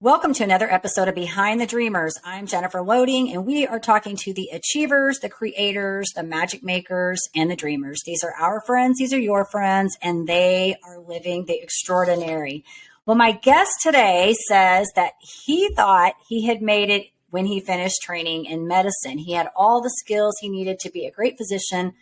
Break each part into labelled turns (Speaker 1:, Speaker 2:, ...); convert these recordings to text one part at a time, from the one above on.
Speaker 1: Welcome to another episode of Behind the Dreamers. I'm Jennifer Loading, and we are talking to the achievers, the creators, the magic makers, and the dreamers. These are our friends, these are your friends, and they are living the extraordinary. Well, my guest today says that he thought he had made it when he finished training in medicine. He had all the skills he needed to be a great physician,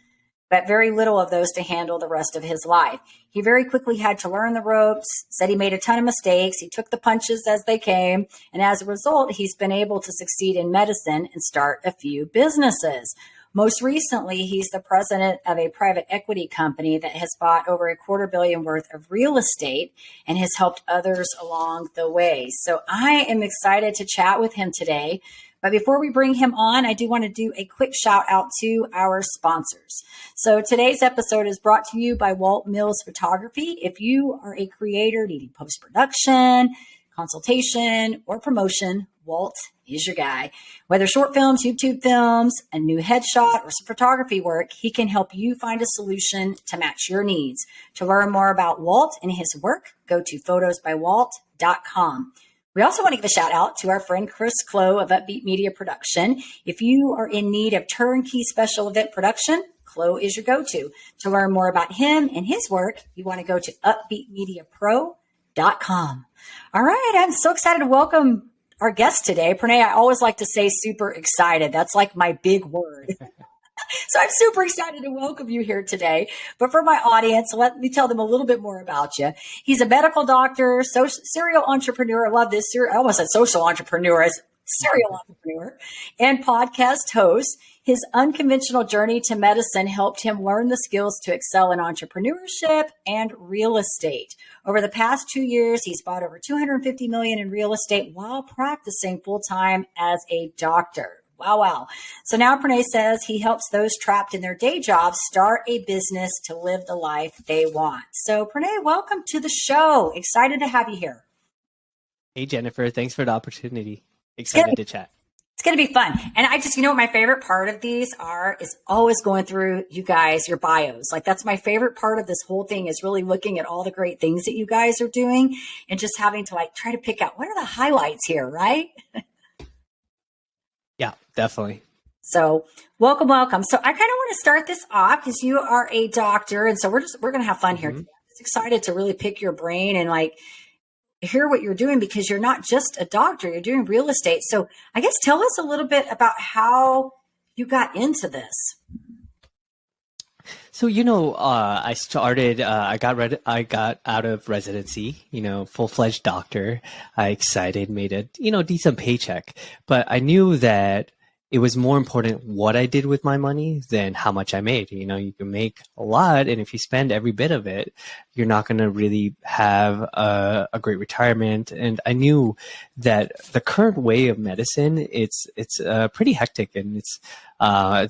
Speaker 1: but very little of those to handle the rest of his life. He very quickly had to learn the ropes, said he made a ton of mistakes. He took the punches as they came. And as a result, he's been able to succeed in medicine and start a few businesses. Most recently, he's the president of a private equity company that has bought over $250 million worth of real estate and has helped others along the way. So I am excited to chat with him today. But before we bring him on, I do want to do a quick shout out to our sponsors. So today's episode is brought to you by Walt Mills Photography. If you are a creator needing post-production, consultation, or promotion, Walt is your guy. Whether short films, YouTube films, a new headshot, or some photography work, he can help you find a solution to match your needs. To learn more about Walt and his work, go to photosbywalt.com. We also want to give a shout out to our friend Chris Clow of Upbeat Media Production. If you are in need of turnkey special event production, Clow is your go-to. To learn more about him and his work, you want to go to upbeatmediapro.com. All right, I'm so excited to welcome our guest today. Pranay, I always like to say super excited. That's like my big word. So I'm super excited to welcome you here today. But for my audience, let me tell them a little bit more about you. He's a medical doctor, serial entrepreneur. I love this. I almost said social entrepreneur as serial entrepreneur and podcast host. His unconventional journey to medicine helped him learn the skills to excel in entrepreneurship and real estate. Over the past 2 years, he's bought over $250 million in real estate while practicing full-time as a doctor. Wow. So now Pranay says he helps those trapped in their day jobs start a business to live the life they want. So Pranay, welcome to the show. Excited to have you here.
Speaker 2: Hey, Jennifer. Thanks for the opportunity. Excited to chat.
Speaker 1: It's going to be fun. And I just, what my favorite part of these is always going through you guys, your bios. Like that's my favorite part of this whole thing is really looking at all the great things that you guys are doing and just having to try to pick out what are the highlights here, right?
Speaker 2: Yeah, definitely.
Speaker 1: So welcome. So I kind of want to start this off because you are a doctor. And so we're going to have fun here. I'm just excited to really pick your brain and hear what you're doing because you're not just a doctor, you're doing real estate. So I guess tell us a little bit about how you got into this.
Speaker 2: So, I started, I got out of residency, full-fledged doctor. I excited, made a, decent paycheck, but I knew that it was more important what I did with my money than how much I made. You can make a lot, and if you spend every bit of it, you're not going to really have a great retirement. And I knew that the current way of medicine, it's pretty hectic, and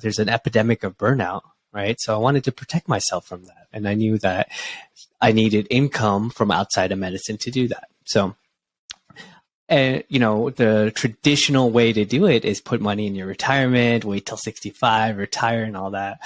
Speaker 2: there's an epidemic of burnout. Right. So I wanted to protect myself from that. And I knew that I needed income from outside of medicine to do that. So, the traditional way to do it is put money in your retirement, wait till 65, retire and all that.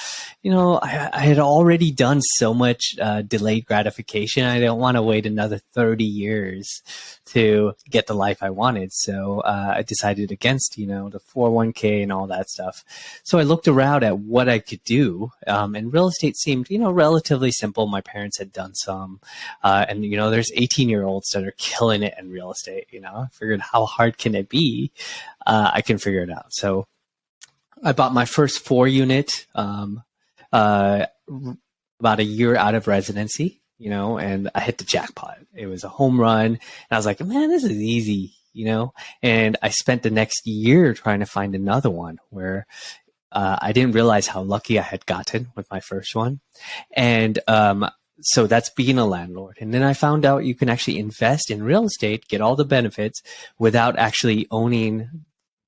Speaker 2: I had already done so much delayed gratification. I don't want to wait another 30 years to get the life I wanted. So I decided against, the 401k and all that stuff. So I looked around at what I could do. And real estate seemed, relatively simple. My parents had done some. And there's 18-year-olds that are killing it in real estate. I figured how hard can it be? I can figure it out. So I bought my first 4-unit about a year out of residency. And I hit the jackpot. It was a home run. And I was like, man, this is easy, and I spent the next year trying to find another one where I didn't realize how lucky I had gotten with my first one. And so that's being a landlord. And then I found out you can actually invest in real estate, get all the benefits without actually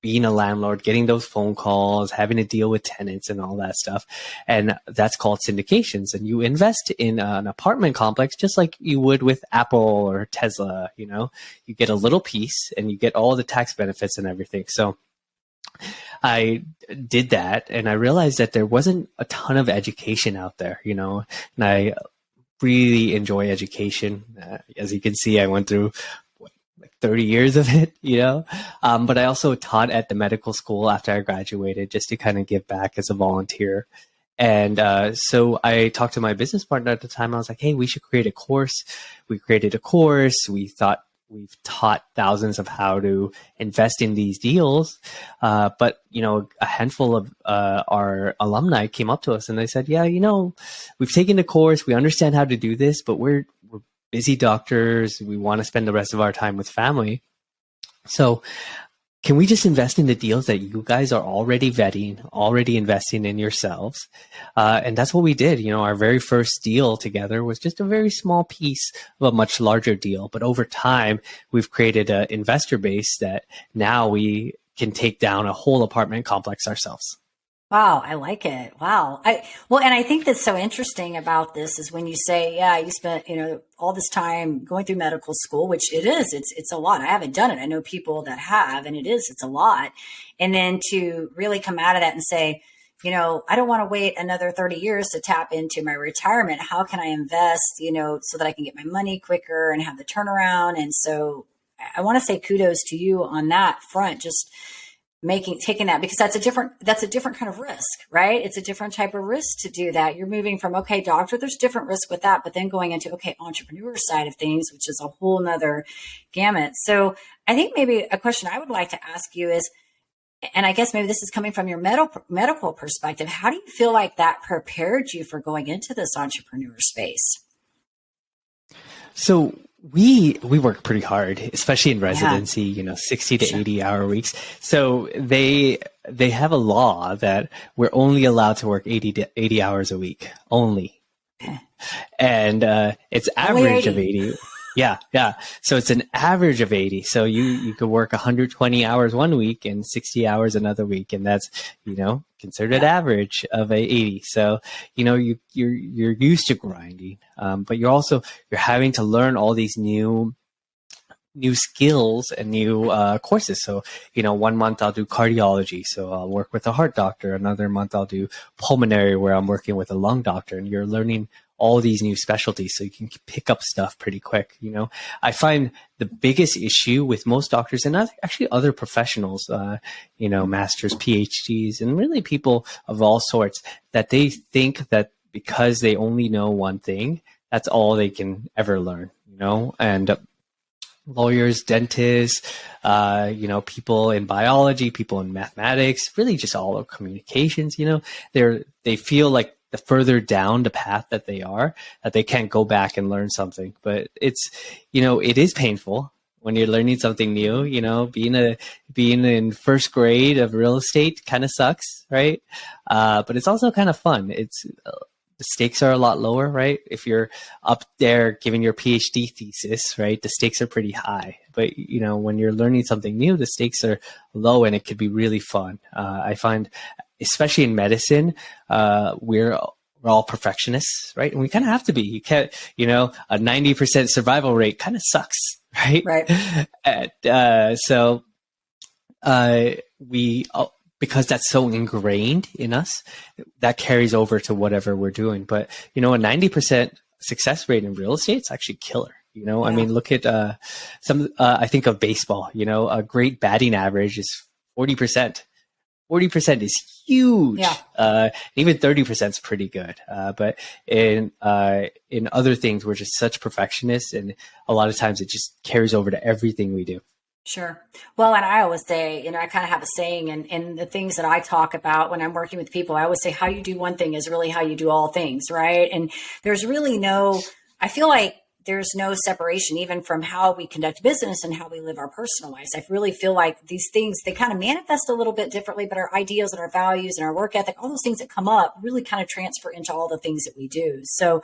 Speaker 2: being a landlord, getting those phone calls, having to deal with tenants and all that stuff. And that's called syndications. And you invest in an apartment complex just like you would with Apple or Tesla. You get a little piece and you get all the tax benefits and everything. So I did that and I realized that there wasn't a ton of education out there, and I really enjoy education. As you can see, I went through like 30 years of it, but I also taught at the medical school after I graduated just to kind of give back as a volunteer. And so I talked to my business partner at the time. I was like, hey, we should create a course. We created a course. We thought we've taught thousands of how to invest in these deals. But, a handful of our alumni came up to us and they said, yeah, we've taken the course. We understand how to do this, but we're busy doctors. We want to spend the rest of our time with family. So can we just invest in the deals that you guys are already vetting, already investing in yourselves? And that's what we did. Our very first deal together was just a very small piece of a much larger deal. But over time, we've created an investor base that now we can take down a whole apartment complex ourselves.
Speaker 1: Wow, I like it. Wow. And I think that's so interesting about this is when you say, yeah, you spent, all this time going through medical school, which it is, it's a lot. I haven't done it. I know people that have, and it's a lot. And then to really come out of that and say, I don't want to wait another 30 years to tap into my retirement. How can I invest, so that I can get my money quicker and have the turnaround? And so I want to say kudos to you on that front, just taking that, because that's a different kind of risk, right? It's a different type of risk to do that. You're moving from, okay, doctor, there's different risk with that, but then going into, okay, entrepreneur side of things, which is a whole nother gamut. So I think maybe a question I would like to ask you is, and I guess maybe this is coming from your medical perspective, how do you feel like that prepared you for going into this entrepreneur space?
Speaker 2: So we work pretty hard, especially in residency, 60 to 80 hour weeks. So they have a law that we're only allowed to work 80 hours a week only. And it's average of 80. Yeah. So it's an average of 80. So you could work 120 hours one week and 60 hours another week. And that's, considered average of 80. So, you're used to grinding, but you're having to learn all these new skills and new courses. So, 1 month I'll do cardiology. So I'll work with a heart doctor. Another month I'll do pulmonary, where I'm working with a lung doctor, and you're learning all these new specialties so you can pick up stuff pretty quick. I find the biggest issue with most doctors and actually other professionals, masters, PhDs, and really people of all sorts, that they think that because they only know one thing, that's all they can ever learn, and lawyers, dentists, people in biology, people in mathematics, really just all of communications, they feel like the further down the path that they can't go back and learn something. But it's, it is painful when you're learning something new, being in first grade of real estate kind of sucks, right? But it's also kind of fun. The stakes are a lot lower, right? If you're up there giving your PhD thesis, right, the stakes are pretty high. But, when you're learning something new, the stakes are low and it could be really fun. I find, especially in medicine, we're all perfectionists, right? And we kind of have to be. You can't, a 90% survival rate kind of sucks, right?
Speaker 1: Right.
Speaker 2: Because that's so ingrained in us, that carries over to whatever we're doing. But, a 90% success rate in real estate is actually killer. I mean, look at I think of baseball, a great batting average is 40%. 40% is huge. Yeah. Even 30% is pretty good. But in other things, we're just such perfectionists, and a lot of times it just carries over to everything we do.
Speaker 1: Sure. Well, and I always say, I kind of have a saying, and the things that I talk about when I'm working with people, I always say how you do one thing is really how you do all things, right? And there's really I feel like there's no separation even from how we conduct business and how we live our personal lives. I really feel like these things, they kind of manifest a little bit differently, but our ideas and our values and our work ethic, all those things that come up really kind of transfer into all the things that we do. So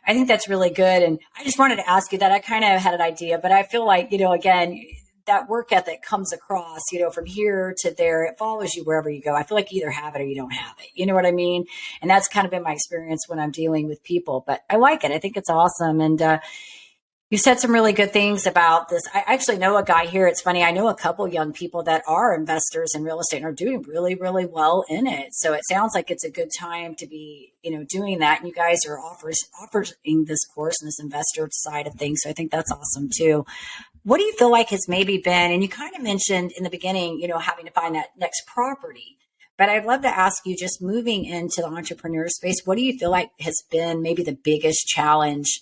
Speaker 1: I think that's really good. And I just wanted to ask you that. I kind of had an idea, but I feel like, again, that work ethic comes across, from here to there. It follows you wherever you go. I feel like you either have it or you don't have it. You know what I mean? And that's kind of been my experience when I'm dealing with people, but I like it. I think it's awesome. And you said some really good things about this. I actually know a guy here. It's funny. I know a couple young people that are investors in real estate and are doing really, really well in it. So it sounds like it's a good time to be, doing that. And you guys are offering this course and this investor side of things. So I think that's awesome too. What do you feel like has maybe been, and you kind of mentioned in the beginning, having to find that next property, but I'd love to ask you, just moving into the entrepreneur space, what do you feel like has been maybe the biggest challenge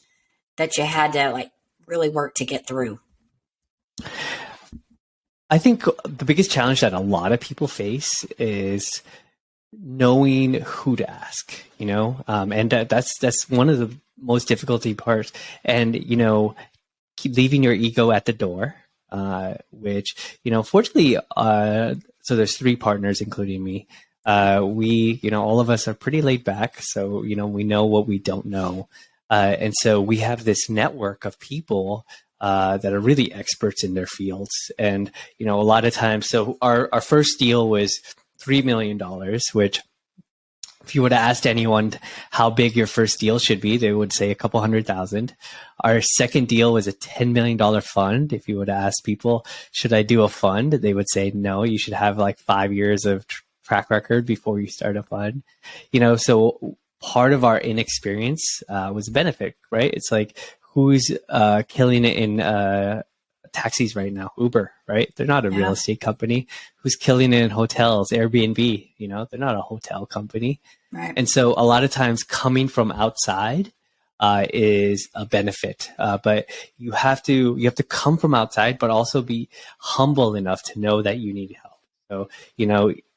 Speaker 1: that you had to like really work to get through?
Speaker 2: I think the biggest challenge that a lot of people face is knowing who to ask, and that's one of the most difficulty parts. And, keep leaving your ego at the door, which, fortunately, so there's 3 partners, including me. We, all of us are pretty laid back. So, we know what we don't know. And so we have this network of people that are really experts in their fields. And, a lot of times, so our first deal was $3 million, which if you would have asked anyone how big your first deal should be, they would say a couple 100,000. Our second deal was a $10 million fund. If you would have asked people, should I do a fund? They would say, no, you should have like 5 years of track record before you start a fund. So part of our inexperience was a benefit, right? It's like, who's killing it in taxis right now? Uber, right? They're not a real estate company. Who's killing it in hotels? Airbnb, they're not a hotel company.
Speaker 1: Right.
Speaker 2: And so a lot of times coming from outside is a benefit, but you have to come from outside, but also be humble enough to know that you need help. So,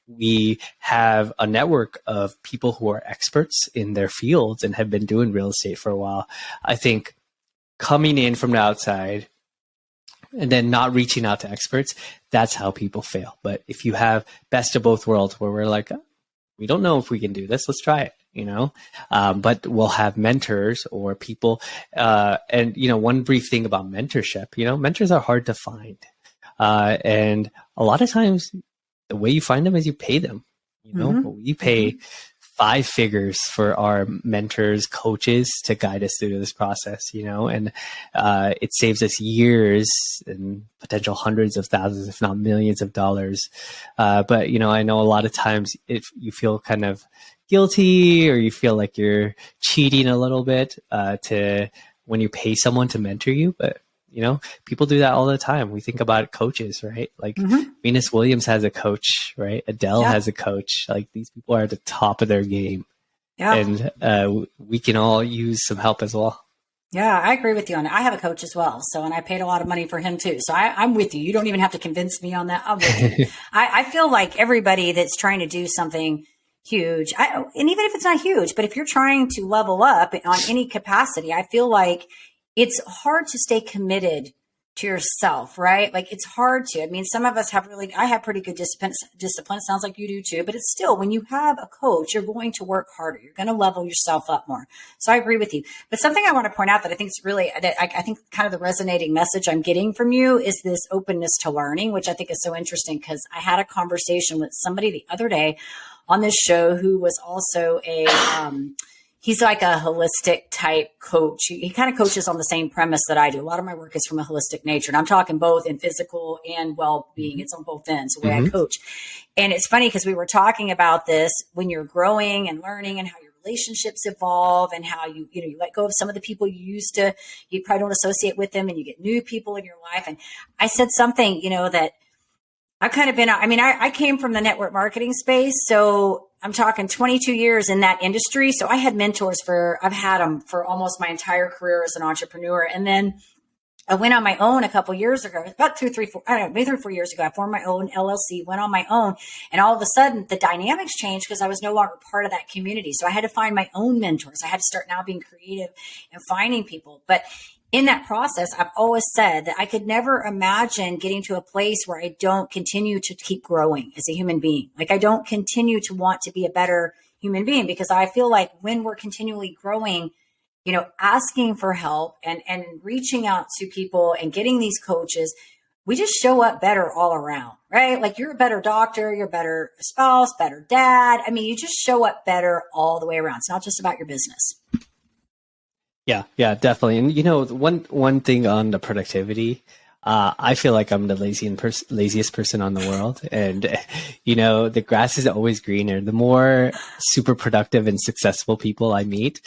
Speaker 2: we have a network of people who are experts in their fields and have been doing real estate for a while. I think coming in from the outside and then not reaching out to experts, that's how people fail. But if you have best of both worlds where we're like, oh, we don't know if we can do this, let's try it, but we'll have mentors or people. And, one brief thing about mentorship, mentors are hard to find. And a lot of times the way you find them is you pay them, you pay 5 figures for our mentors, coaches to guide us through this process, and it saves us years and potential hundreds of thousands, if not millions of dollars. But, I know a lot of times if you feel kind of guilty or you feel like you're cheating a little bit to when you pay someone to mentor you, but people do that all the time. We think about coaches, right? Like Venus Williams has a coach, right? Adele has a coach. Like these people are at the top of their game. Yeah. And we can all use some help as well.
Speaker 1: Yeah, I agree with you on it. I have a coach as well. So, and I paid a lot of money for him too. So I'm with you. You don't even have to convince me on that. I'm with you. I feel like everybody that's trying to do something huge, and even if it's not huge, but if you're trying to level up on any capacity, I feel like it's hard to stay committed to yourself, right? Like it's hard to, some of us have I have pretty good discipline. Sounds like you do too, but it's still, when you have a coach, you're going to work harder. You're going to level yourself up more. So I agree with you. But something I want to point out that I think is really, I think kind of the resonating message I'm getting from you is this openness to learning, which I think is so interesting because I had a conversation with somebody the other day on this show who was also he's like a holistic type coach. He kind of coaches on the same premise that I do. A lot of my work is from a holistic nature. And I'm talking both in physical and well-being. It's on both ends, the way I coach. And it's funny because we were talking about this when you're growing and learning and how your relationships evolve and how you let go of some of the people you probably don't associate with them and you get new people in your life. And I said something, that I've kind of been, I came from the network marketing space. So I'm talking 22 years in that industry. So I had mentors I've had them for almost my entire career as an entrepreneur. And then I went on my own a couple years ago, about 3 or 4 years ago. I formed my own LLC, went on my own. And all of a sudden the dynamics changed because I was no longer part of that community. So I had to find my own mentors. I had to start now being creative and finding people. But in that process, I've always said that I could never imagine getting to a place where I don't continue to keep growing as a human being. Like I don't continue to want to be a better human being because I feel like when we're continually growing, asking for help and reaching out to people and getting these coaches, we just show up better all around, right? Like you're a better doctor, you're a better spouse, better dad. You just show up better all the way around. It's not just about your business.
Speaker 2: Yeah, definitely. And one thing on the productivity, I feel like I'm the laziest person on the world. And, you know, the grass is always greener. The more super productive and successful people I meet,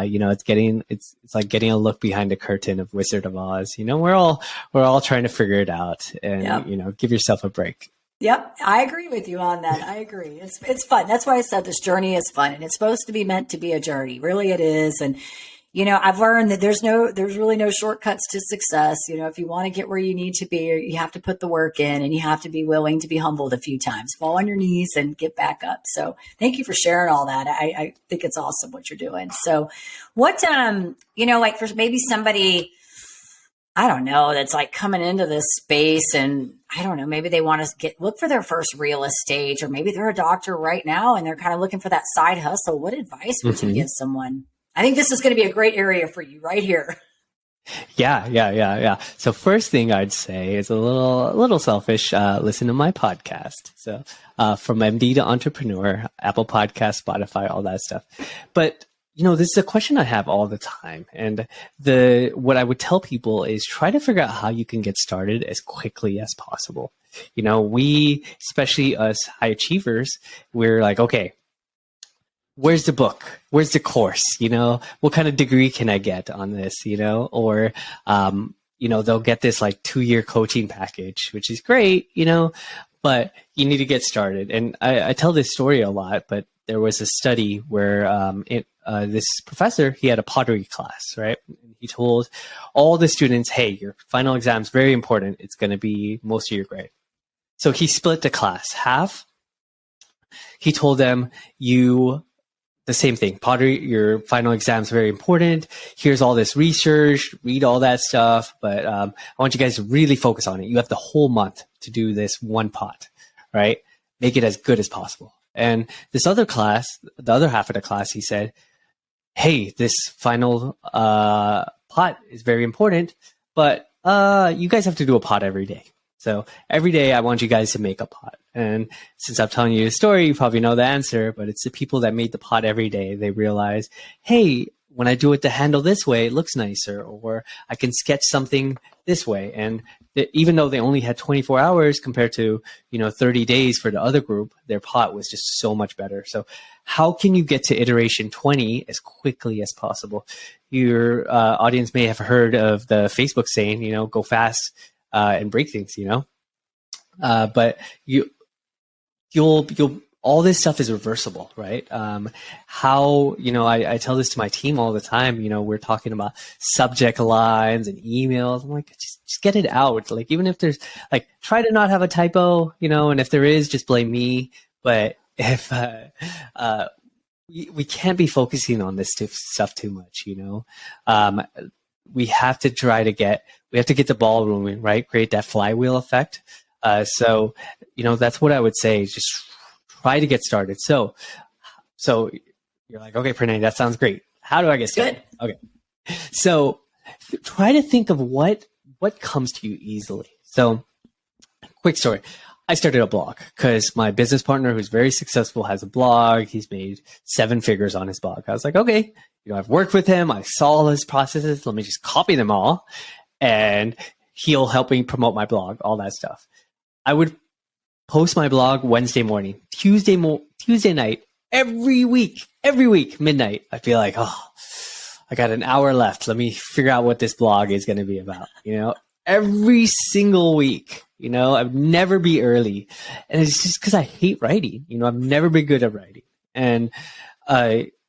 Speaker 2: you know, it's like getting a look behind the curtain of Wizard of Oz. You know, we're all trying to figure it out, and,
Speaker 1: Yep.
Speaker 2: you know, give yourself a break.
Speaker 1: Yep, I agree with you on that. I agree. It's fun. That's why I said this journey is fun, and it's supposed to be meant to be a journey. Really, it is. And you know, I've learned that there's really no shortcuts to success. You know, if you want to get where you need to be, you have to put the work in, and you have to be willing to be humbled a few times, fall on your knees, and get back up. So, thank you for sharing all that. I think it's awesome what you're doing. So, what you know, like for maybe somebody, I don't know, that's like coming into this space, and I don't know, maybe they want to look for their first real estate, or maybe they're a doctor right now and they're kind of looking for that side hustle. What advice would you give someone? I think this is going to be a great area for you right here.
Speaker 2: Yeah. So first thing I'd say is a little selfish. Listen to my podcast. So, from MD to entrepreneur, Apple Podcast, Spotify, all that stuff. But, you know, this is a question I have all the time. And what I would tell people is try to figure out how you can get started as quickly as possible. You know, especially us high achievers, we're like, okay, where's the book? Where's the course? You know, what kind of degree can I get on this? You know, or, you know, they'll get this like 2-year coaching package, which is great, you know, but you need to get started. And I tell this story a lot, but there was a study where this professor, he had a pottery class, right? He told all the students, hey, your final exam is very important. It's going to be most of your grade. So he split the class half. He told them, the same thing. Pottery, your final exam is very important. Here's all this research, read all that stuff. But I want you guys to really focus on it. You have the whole month to do this one pot, right? Make it as good as possible. And this other class, the other half of the class, he said, hey, this final pot is very important, but you guys have to do a pot every day. So every day I want you guys to make a pot. And since I'm telling you the story, you probably know the answer, but it's the people that made the pot every day. They realize, hey, when I do it the handle this way, it looks nicer, or I can sketch something this way. And even though they only had 24 hours compared to, you know, 30 days for the other group, their pot was just so much better. So how can you get to iteration 20 as quickly as possible? Your audience may have heard of the Facebook saying, you know, go fast and break things, you know, but you'll all this stuff is reversible, right? How, you know, I tell this to my team all the time, you know, we're talking about subject lines and emails. I'm like, just get it out. Like, even if there's like, try to not have a typo, you know, and if there is, just blame me. But if, we can't be focusing on this stuff too much, you know. We have to get the ball rolling, right? Create that flywheel effect. So, you know, that's what I would say. Just try to get started. So you're like, okay, Pranay, that sounds great. How do I get started? Good. Okay. So try to think of what comes to you easily. So quick story. I started a blog because my business partner, who's very successful, has a blog. He's made 7 figures on his blog. I was like, okay, you know, I've worked with him. I saw all his processes. Let me just copy them all, and he'll help me promote my blog, all that stuff. I would post my blog Wednesday morning, Tuesday night, every week, midnight. I'd be like, oh, I got an hour left. Let me figure out what this blog is going to be about, you know, every single week. You know, I'd never be early. And it's just because I hate writing. You know, I've never been good at writing. And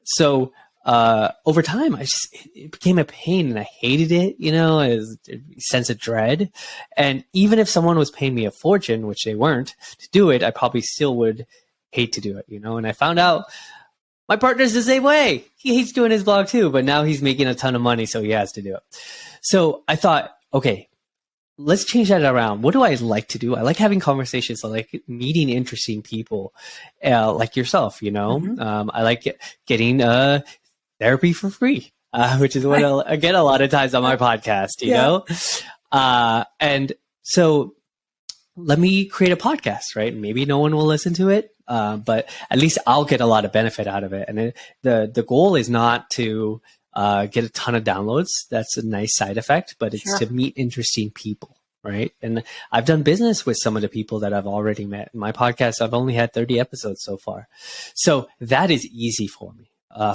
Speaker 2: so over time, it became a pain, and I hated it, you know, as a sense of dread. And even if someone was paying me a fortune, which they weren't, to do it, I probably still would hate to do it, you know. And I found out my partner's the same way. He hates doing his blog too, but now he's making a ton of money, so he has to do it. So I thought, okay, let's change that around. What do I like to do? I like having conversations. I like meeting interesting people like yourself, you know. Mm-hmm. I like getting therapy for free, which is what I get a lot of times on my podcast, you know. And so let me create a podcast, right? Maybe no one will listen to it, but at least I'll get a lot of benefit out of it. And the goal is not to get a ton of downloads. That's a nice side effect, but it's to meet interesting people, right? And I've done business with some of the people that I've already met. In my podcast, I've only had 30 episodes so far. So that is easy for me.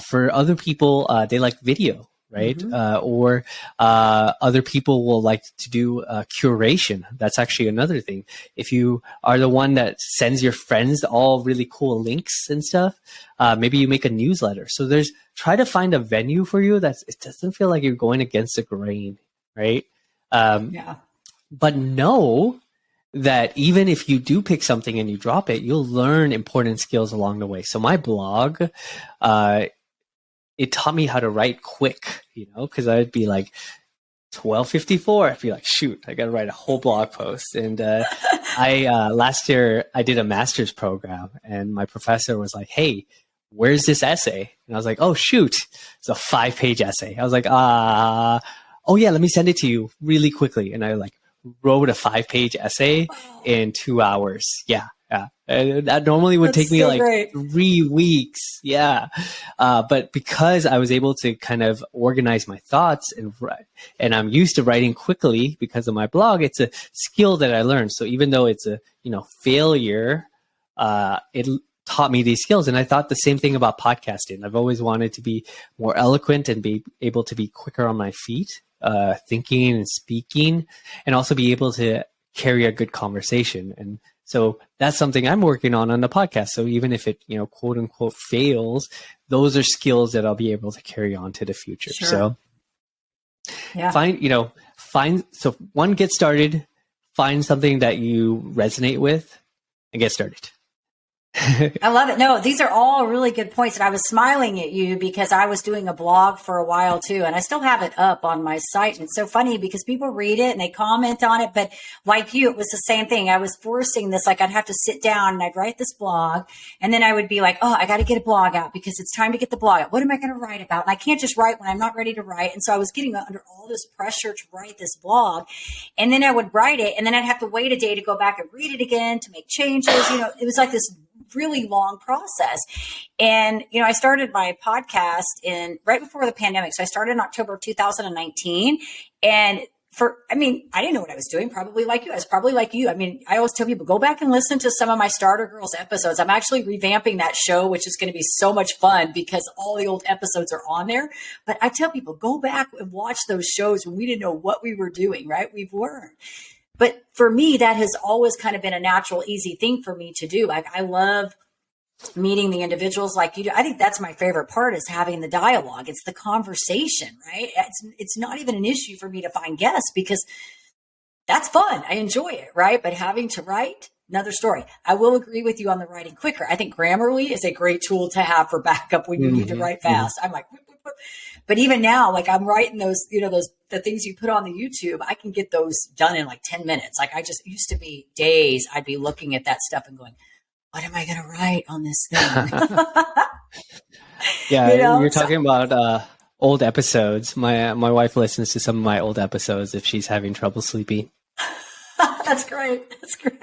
Speaker 2: For other people, they like video, right? Or other people will like to do curation. That's actually another thing. If you are the one that sends your friends all really cool links and stuff, maybe you make a newsletter. So try to find a venue for you it doesn't feel like you're going against the grain, right? But know that even if you do pick something and you drop it, you'll learn important skills along the way. So my blog, it taught me how to write quick, because I'd be like 12:54. I'd be like, shoot, I got to write a whole blog post. And last year I did a master's program, and my professor was like, hey, where's this essay? And I was like, oh, shoot, it's a 5-page essay. I was like, oh yeah, let me send it to you really quickly. And I wrote a 5-page essay in 2 hours. Yeah. That normally would take me
Speaker 1: great.
Speaker 2: 3 weeks. Yeah. But because I was able to kind of organize my thoughts and I'm used to writing quickly because of my blog, it's a skill that I learned. So even though it's a, failure, it taught me these skills. And I thought the same thing about podcasting. I've always wanted to be more eloquent and be able to be quicker on my feet, thinking and speaking, and also be able to carry a good conversation. And so that's something I'm working on the podcast. So even if it, quote unquote fails, those are skills that I'll be able to carry on to the future.
Speaker 1: Sure.
Speaker 2: So get started, find something that you resonate with and get started.
Speaker 1: I love it. No, these are all really good points. And I was smiling at you because I was doing a blog for a while too. And I still have it up on my site. And it's so funny because people read it and they comment on it. But like you, it was the same thing. I was forcing this, I'd have to sit down and I'd write this blog. And then I would be like, oh, I got to get a blog out because it's time to get the blog out. What am I going to write about? And I can't just write when I'm not ready to write. And so I was getting under all this pressure to write this blog. And then I would write it. And then I'd have to wait a day to go back and read it again to make changes. It was like this really long process. And, I started my podcast right before the pandemic. So I started in October of 2019. And I didn't know what I was doing, probably like you. I was probably like you. I always tell people, go back and listen to some of my Starter Girls episodes. I'm actually revamping that show, which is going to be so much fun because all the old episodes are on there. But I tell people, go back and watch those shows when we didn't know what we were doing, right? We've learned. But for me, that has always kind of been a natural, easy thing for me to do. I love meeting the individuals like you do. I think that's my favorite part is having the dialogue. It's the conversation, right? It's not even an issue for me to find guests because that's fun. I enjoy it, right? But having to write, another story. I will agree with you on the writing quicker. I think Grammarly is a great tool to have for backup when you need to write fast. I'm like, but even now, I'm writing those, the things you put on the YouTube, I can get those done in 10 minutes. It used to be days. I'd be looking at that stuff and going, what am I going to write on this thing?
Speaker 2: Yeah. You're talking about, old episodes. My wife listens to some of my old episodes if she's having trouble sleeping.
Speaker 1: That's great. That's great.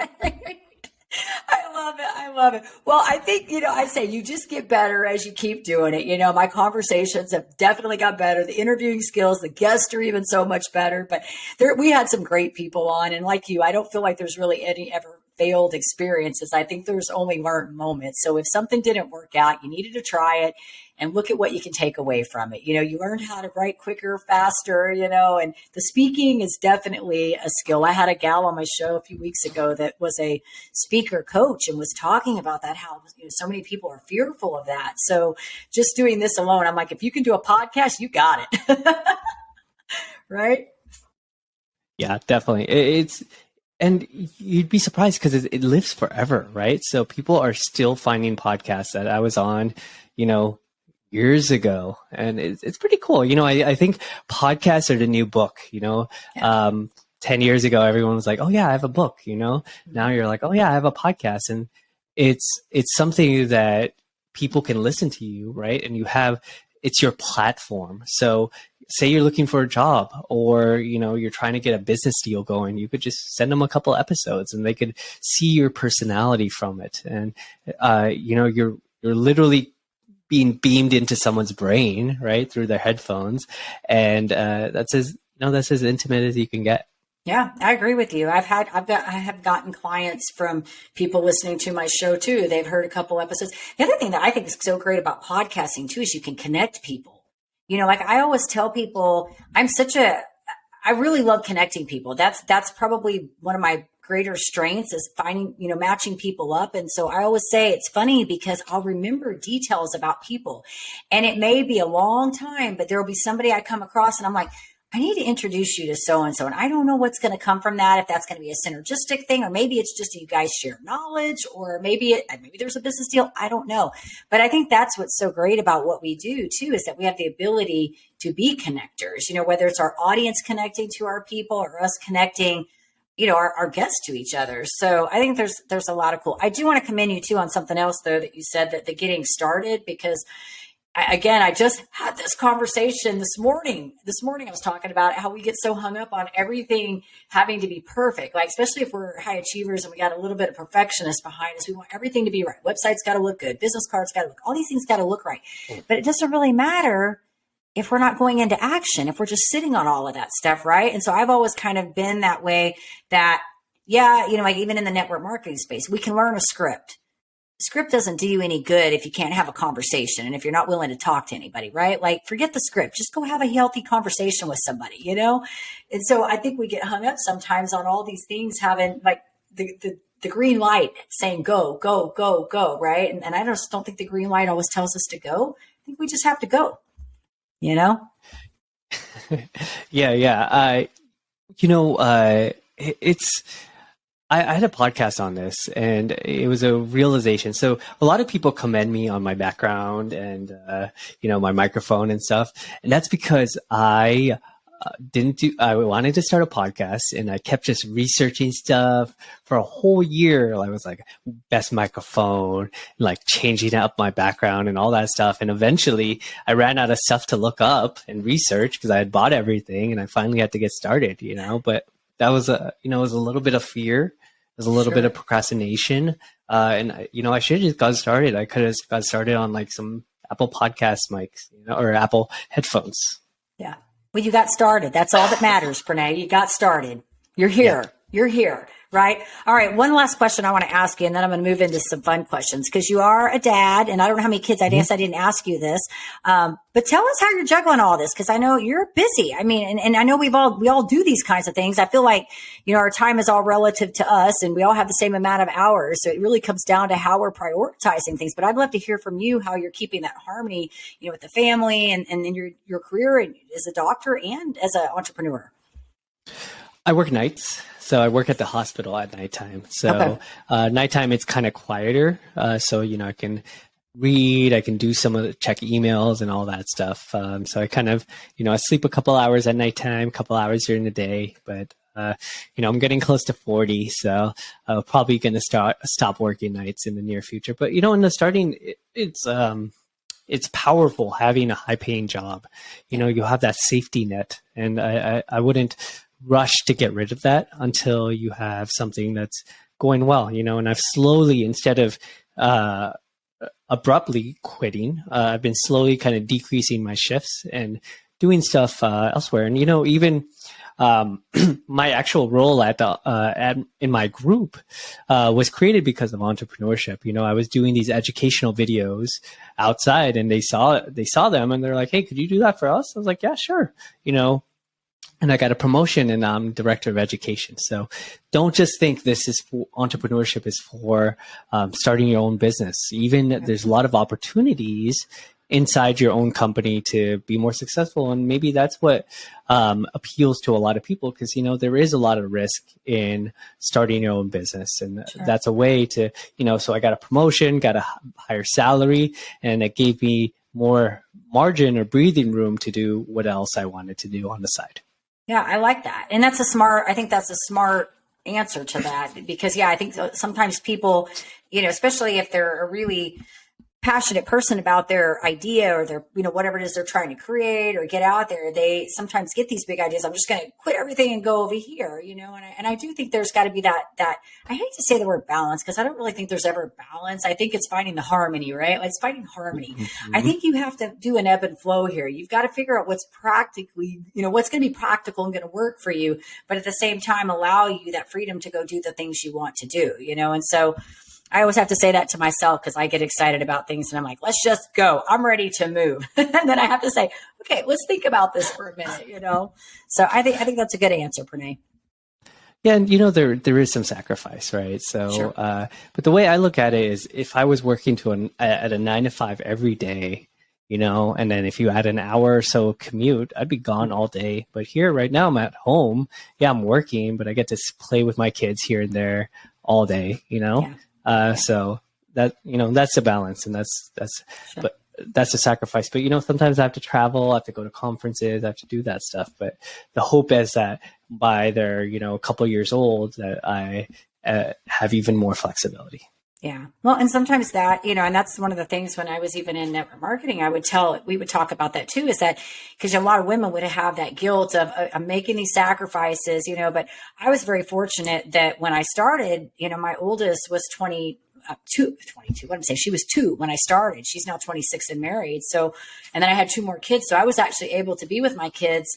Speaker 1: I love it. Well, I think, I say you just get better as you keep doing it. My conversations have definitely got better. The interviewing skills, the guests are even so much better. But we had some great people on. And like you, I don't feel like there's really any ever failed experiences. I think there's only learned moments. So if something didn't work out, you needed to try it and look at what you can take away from it. You learned how to write quicker, faster, and the speaking is definitely a skill. I had a gal on my show a few weeks ago that was a speaker coach and was talking about that, how so many people are fearful of that. So just doing this alone, I'm like, if you can do a podcast, you got it. Right?
Speaker 2: Yeah, definitely. And you'd be surprised because it lives forever, right? So people are still finding podcasts that I was on, years ago. And it's pretty cool. I think podcasts are the new book, 10 years ago, everyone was like, oh yeah, I have a book, now you're like, oh yeah, I have a podcast. And it's something that people can listen to you, right? And it's your platform. So say you're looking for a job or, you're trying to get a business deal going, you could just send them a couple episodes and they could see your personality from it. And, you're literally being beamed into someone's brain, right, through their headphones. And that's as intimate as you can get.
Speaker 1: Yeah, I agree with you. I have gotten clients from people listening to my show too. They've heard a couple episodes. The other thing that I think is so great about podcasting too is you can connect people. Like I always tell people, I really love connecting people. That's probably one of my greater strengths is finding, matching people up. And so I always say it's funny because I'll remember details about people and it may be a long time, but there will be somebody I come across and I'm like, I need to introduce you to so and so. And I don't know what's going to come from that, if that's going to be a synergistic thing, or maybe it's just that you guys share knowledge, or maybe there's a business deal. I don't know. But I think that's what's so great about what we do too, is that we have the ability to be connectors, whether it's our audience connecting to our people or us connecting, our guests to each other. So I think there's a lot of cool. I do want to commend you too on something else though, that you said, that the getting started, because I just had this conversation this morning. This morning, I was talking about how we get so hung up on everything having to be perfect. Like, especially if we're high achievers and we got a little bit of perfectionist behind us, we want everything to be right. Website's got to look good. Business cards got to look, all these things got to look right. But it doesn't really matter if we're not going into action, if we're just sitting on all of that stuff, right? And so I've always kind of been that way that, like even in the network marketing space, we can learn a script. Script doesn't do you any good if you can't have a conversation and if you're not willing to talk to anybody, right? Like, forget the script, just go have a healthy conversation with somebody, And so I think we get hung up sometimes on all these things having like the green light saying go, go, go, go, right? And I just don't think the green light always tells us to go. I think we just have to go,
Speaker 2: Yeah. It's, I had a podcast on this and it was a realization. So a lot of people commend me on my background and, my microphone and stuff. And that's because I wanted to start a podcast and I kept just researching stuff for a whole year. I was like, best microphone, like changing up my background and all that stuff. And eventually I ran out of stuff to look up and research because I had bought everything and I finally had to get started, but that was it was a little bit of fear. There's a little bit of procrastination. And I should have just got started. I could have got started on like some Apple podcast mics, or Apple headphones.
Speaker 1: Yeah. Well, you got started. That's all that matters, Pranay. You got started. You're here. Yeah. You're here. Right. All right. One last question I want to ask you, and then I'm going to move into some fun questions, because you are a dad and I don't know how many kids. I guess I didn't ask you this. But tell us how you're juggling all this, because I know you're busy. I mean, and I know we all do these kinds of things. I feel like, our time is all relative to us and we all have the same amount of hours. So it really comes down to how we're prioritizing things. But I'd love to hear from you how you're keeping that harmony, with the family and in your career as a doctor and as an entrepreneur.
Speaker 2: I work nights. So I work at the hospital at nighttime. So nighttime, it's kind of quieter. So, I can read, I can do some of the check emails and all that stuff. So I kind of, I sleep a couple hours at nighttime, a couple hours during the day, but, I'm getting close to 40. So I'm probably going to stop working nights in the near future. But, in the starting, it's powerful having a high paying job. You have that safety net, and I wouldn't rush to get rid of that until you have something that's going well, and I've slowly, instead of abruptly quitting, I've been slowly kind of decreasing my shifts and doing stuff elsewhere. And, even my actual role in my group was created because of entrepreneurship. I was doing these educational videos outside and they saw them and they're like, hey, could you do that for us? I was like, yeah, sure. And I got a promotion and I'm director of education. So don't just think entrepreneurship is for starting your own business. Even there's a lot of opportunities inside your own company to be more successful. And maybe that's what appeals to a lot of people, because, there is a lot of risk in starting your own business. And that's a way to, so I got a promotion, got a higher salary, and it gave me more margin or breathing room to do what else I wanted to do on the side.
Speaker 1: Yeah, I like that. And I think that's a smart answer to that, because I think sometimes people, especially if they're a really passionate person about their idea or their, whatever it is they're trying to create or get out there, they sometimes get these big ideas. I'm just going to quit everything and go over here, and I do think there's got to be that, I hate to say the word balance because I don't really think there's ever balance. I think it's finding the harmony, right? It's finding harmony. Mm-hmm. I think you have to do an ebb and flow here. You've got to figure out what's practically, what's going to be practical and going to work for you, but at the same time, allow you that freedom to go do the things you want to do, and so I always have to say that to myself because I get excited about things and I'm like, let's just go. I'm ready to move. And then I have to say, okay, let's think about this for a minute, So I think that's a good answer, Pranay.
Speaker 2: Yeah, and there is some sacrifice, right? So,
Speaker 1: sure.
Speaker 2: But the way I look at it is, if I was working at a 9 to 5 every day, and then if you add an hour or so commute, I'd be gone all day. But here, right now, I'm at home. Yeah, I'm working, but I get to play with my kids here and there all day.
Speaker 1: Yeah.
Speaker 2: So that, that's a balance, and that's,
Speaker 1: sure.
Speaker 2: But that's a sacrifice. But, sometimes I have to travel, I have to go to conferences, I have to do that stuff. But the hope is that by they're, a couple of years old, that I have even more flexibility.
Speaker 1: Yeah. Well, and sometimes that, and that's one of the things when I was even in network marketing, we would talk about that too, is that because a lot of women would have that guilt of making these sacrifices, but I was very fortunate that when I started, my oldest was 22. What I'm saying, she was 2 when I started. She's now 26 and married. So, and then I had 2 more kids. So I was actually able to be with my kids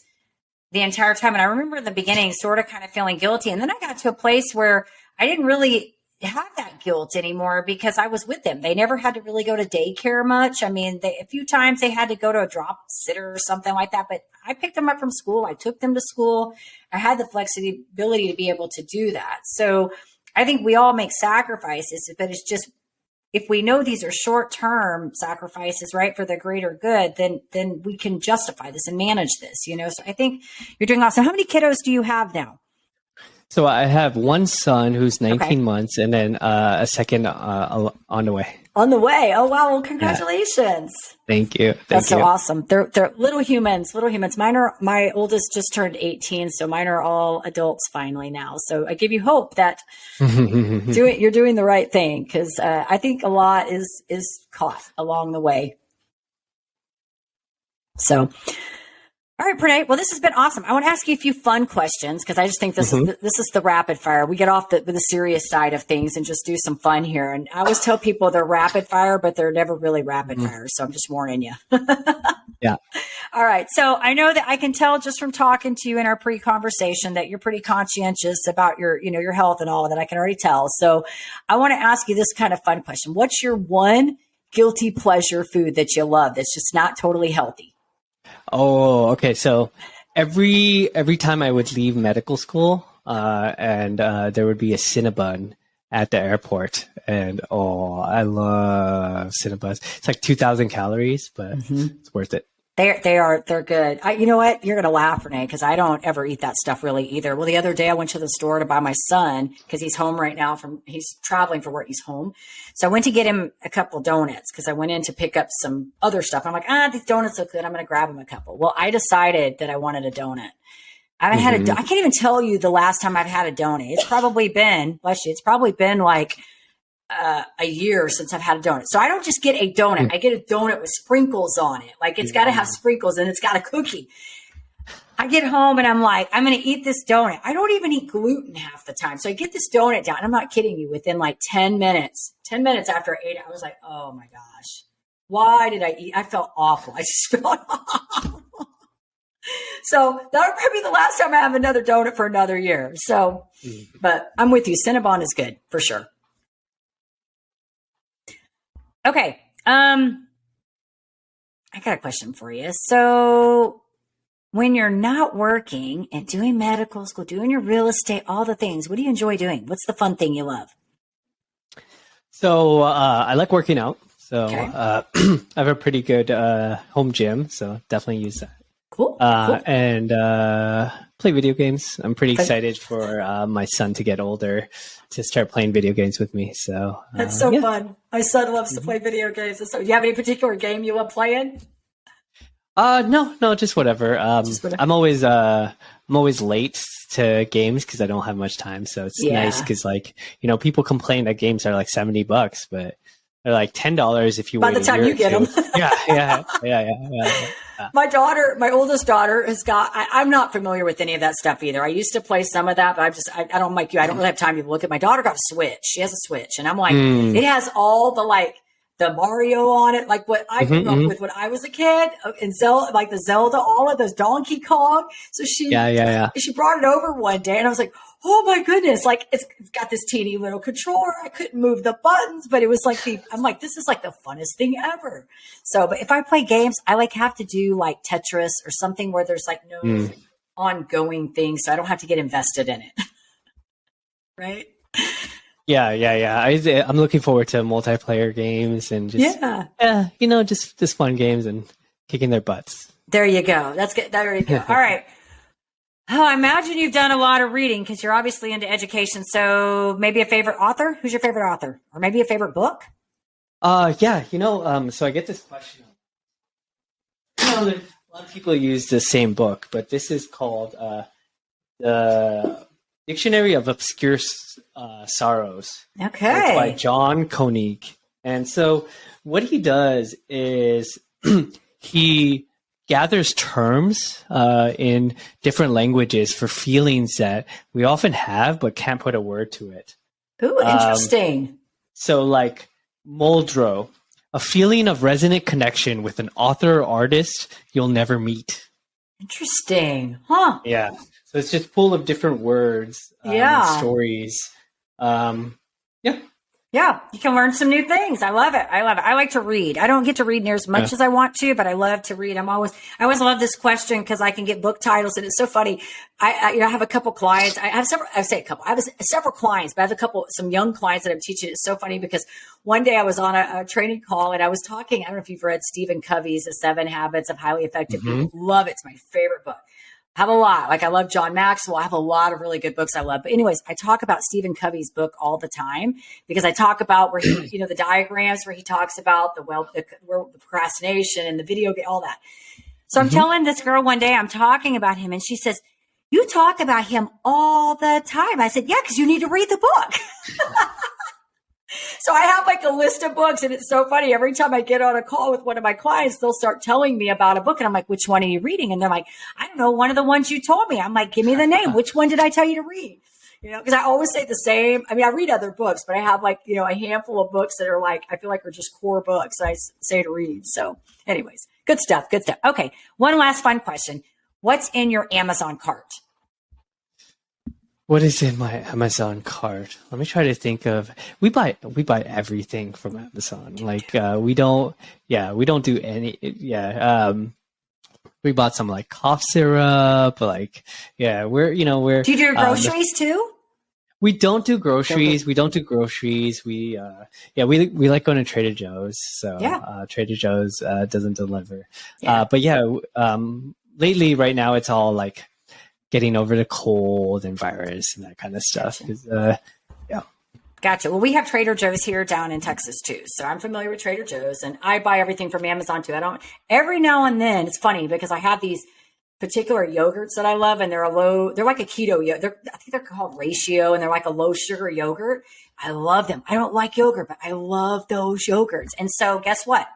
Speaker 1: the entire time. And I remember in the beginning sort of kind of feeling guilty. And then I got to a place where I didn't really have that guilt anymore because I was with them. They never had to really go to daycare much. I mean, a few times they had to go to a drop sitter or something like that, but I picked them up from school. I took them to school. I had the flexibility to be able to do that. So I think we all make sacrifices, but it's just, if we know these are short-term sacrifices, right, for the greater good, then we can justify this and manage this, So I think you're doing awesome. How many kiddos do you have now?
Speaker 2: So I have one son who's 19 months, and then a second on the way.
Speaker 1: On the way. Oh, wow. Well, congratulations.
Speaker 2: Yeah. Thank you.
Speaker 1: That's so awesome. They're little humans. My oldest just turned 18. So mine are all adults finally now. So I give you hope that you're doing the right thing. Cause I think a lot is caught along the way. So, all right, Pranay. Well, this has been awesome. I want to ask you a few fun questions because I just think this is the rapid fire. We get off the serious side of things and just do some fun here. And I always tell people they're rapid fire, but they're never really rapid fire. So I'm just warning you.
Speaker 2: Yeah.
Speaker 1: All right. So I know that I can tell just from talking to you in our pre-conversation that you're pretty conscientious about your health and all of that. I can already tell. So I want to ask you this kind of fun question. What's your one guilty pleasure food that you love that's just not totally healthy?
Speaker 2: Oh, okay. So every time I would leave medical school, and there would be a Cinnabon at the airport, and I love Cinnabons. It's like 2,000 calories, but it's worth it.
Speaker 1: They're good. You know what? You're going to laugh, Renee, because I don't ever eat that stuff really either. Well, the other day I went to the store to buy my son because he's home right now he's traveling for work. He's home. So I went to get him a couple of donuts because I went in to pick up some other stuff. I'm like, these donuts look good. I'm going to grab him a couple. Well, I decided that I wanted a donut. I haven't had I can't even tell you the last time I've had a donut. It's probably been like a year since I've had a donut. So I don't just get a donut. I get a donut with sprinkles on it. Like it's got to have sprinkles and it's got a cookie. I get home and I'm like, I'm going to eat this donut. I don't even eat gluten half the time. So I get this donut down. And I'm not kidding you. Within like 10 minutes after I ate it, I was like, oh my gosh, why did I eat? I felt awful. I just felt awful. So that would probably be the last time I have another donut for another year. So, but I'm with you. Cinnabon is good for sure. Okay. I got a question for you. So when you're not working and doing medical school, doing your real estate, all the things, what do you enjoy doing? What's the fun thing you love?
Speaker 2: So I like working out. So I have a pretty good home gym. So definitely use that.
Speaker 1: Cool.
Speaker 2: And play video games. I'm pretty excited for my son to get older to start playing video games with me. So
Speaker 1: that's so fun. My son loves to play video games. So do you have any particular game you love playing?
Speaker 2: No, just whatever. I'm always late to games because I don't have much time. So it's nice because people complain that games are like $70, but They're like $10 if you
Speaker 1: By
Speaker 2: wait
Speaker 1: the
Speaker 2: a
Speaker 1: time
Speaker 2: year
Speaker 1: you
Speaker 2: or
Speaker 1: get
Speaker 2: two.
Speaker 1: them.
Speaker 2: Yeah.
Speaker 1: My oldest daughter has got, I'm not familiar with any of that stuff either. I used to play some of that, but I don't like you. I don't really have time to look at. My daughter got a Switch. She has a Switch. And I'm like, it has all the Mario on it, like what I grew up with when I was a kid, and Zelda, like the Zelda, all of those, Donkey Kong. So she brought it over one day, and I was like, oh my goodness, like it's got this teeny little controller. I couldn't move the buttons, but it was like I'm like, this is like the funnest thing ever. So, but if I play games, I have to do like Tetris or something where there's like no ongoing thing, so I don't have to get invested in it. Right?
Speaker 2: Yeah. I'm looking forward to multiplayer games and just just fun games and kicking their butts.
Speaker 1: There you go. That's good. There you go. All right. Oh, I imagine you've done a lot of reading because you're obviously into education. So maybe a favorite author? Who's your favorite author? Or maybe a favorite book?
Speaker 2: So I get this question. A lot of people use the same book, but this is called the Dictionary of Obscure Sorrows.
Speaker 1: Okay.
Speaker 2: It's by John Koenig. And so what he does is he gathers terms in different languages for feelings that we often have but can't put a word to it.
Speaker 1: Ooh, interesting.
Speaker 2: So like Muldrow, a feeling of resonant connection with an author or artist you'll never meet.
Speaker 1: Interesting. Huh.
Speaker 2: Yeah. So it's just full of different words and stories.
Speaker 1: Yeah, you can learn some new things. I love it. I like to read. I don't get to read near as much as I want to, but I love to read. I always love this question because I can get book titles, and it's so funny. I have a couple clients. I have several clients, but I have some young clients that I'm teaching. It's so funny because one day I was on a training call and I was talking. I don't know if you've read Stephen Covey's The 7 Habits of Highly Effective People. Love it. It's my favorite book. I have a lot. Like I love John Maxwell. I have a lot of really good books I love. But anyways, I talk about Stephen Covey's book all the time because I talk about where he, the diagrams where he talks about the procrastination and the video game, all that. So I'm telling this girl one day, I'm talking about him and she says, you talk about him all the time. I said, yeah, because you need to read the book. So I have like a list of books, and it's so funny. Every time I get on a call with one of my clients, they'll start telling me about a book. And I'm like, which one are you reading? And they're like, I don't know, one of the ones you told me. I'm like, give me the name. Which one did I tell you to read? Because I always say the same. I mean, I read other books, but I have like, a handful of books that are like, I feel like are just core books I say to read. So anyways, good stuff. Okay. One last fun question. What's in your Amazon cart?
Speaker 2: What is in my Amazon cart? Let me try to think of. We buy everything from Amazon. Like we don't do any. We bought some like cough syrup. Like we're.
Speaker 1: Do you do groceries too?
Speaker 2: We don't do groceries. We We like going to Trader Joe's. So Trader Joe's doesn't deliver. Lately, right now, it's all like getting over the cold and virus and that kind of stuff.
Speaker 1: Gotcha. Well, we have Trader Joe's here down in Texas too. So I'm familiar with Trader Joe's and I buy everything from Amazon too. Every now and then it's funny because I have these particular yogurts that I love and they're like a keto yogurt. I think they're called Ratio and they're like a low sugar yogurt. I love them. I don't like yogurt, but I love those yogurts. And so guess what?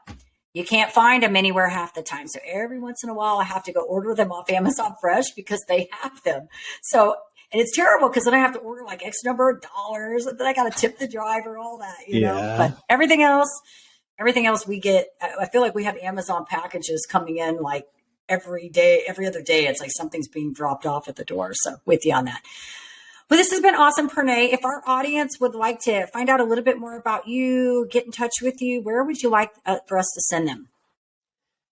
Speaker 1: You can't find them anywhere half the time. So every once in a while, I have to go order them off Amazon Fresh because they have them. So, and it's terrible because then I have to order like X number of dollars and then I got to tip the driver, all that, know. But everything else we get, I feel like we have Amazon packages coming in like every other day. It's like something's being dropped off at the door. So with you on that. Well, this has been awesome, Pranay. If our audience would like to find out a little bit more about you, get in touch with you, where would you like for us to send them?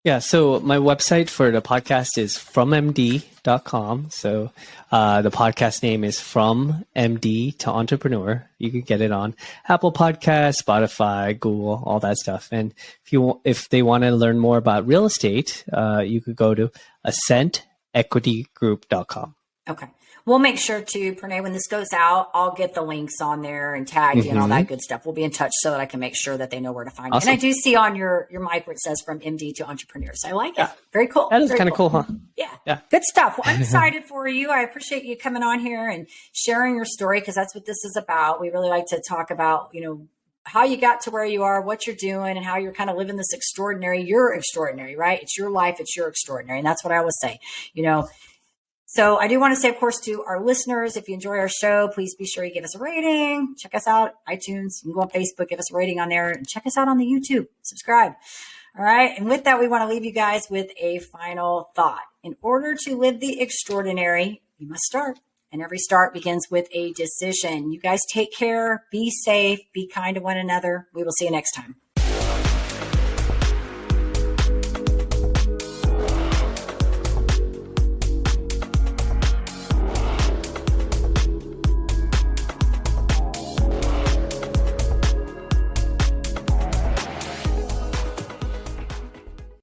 Speaker 2: Yeah, so my website for the podcast is FromMD.com. So the podcast name is From MD to Entrepreneur. You can get it on Apple Podcasts, Spotify, Google, all that stuff. And if they want to learn more about real estate, you could go to AscentEquityGroup.com.
Speaker 1: Okay. We'll make sure to, Pranay, when this goes out, I'll get the links on there and tag you and all that good stuff. We'll be in touch so that I can make sure that they know where to find you. And I do see on your mic where it says From MD to Entrepreneur. So I like it. Very cool.
Speaker 2: That is kind of cool, huh?
Speaker 1: Yeah. Good stuff. Well, I'm excited for you. I appreciate you coming on here and sharing your story because that's what this is about. We really like to talk about, how you got to where you are, what you're doing, and how you're kind of living this extraordinary. You're extraordinary, right? It's your life. It's your extraordinary. And that's what I always say, you know. So I do want to say, of course, to our listeners, if you enjoy our show, please be sure you give us a rating. Check us out, iTunes. You can go on Facebook, give us a rating on there, and check us out on the YouTube. Subscribe. All right. And with that, we want to leave you guys with a final thought. In order to live the extraordinary, you must start. And every start begins with a decision. You guys take care, be safe, be kind to one another. We will see you next time.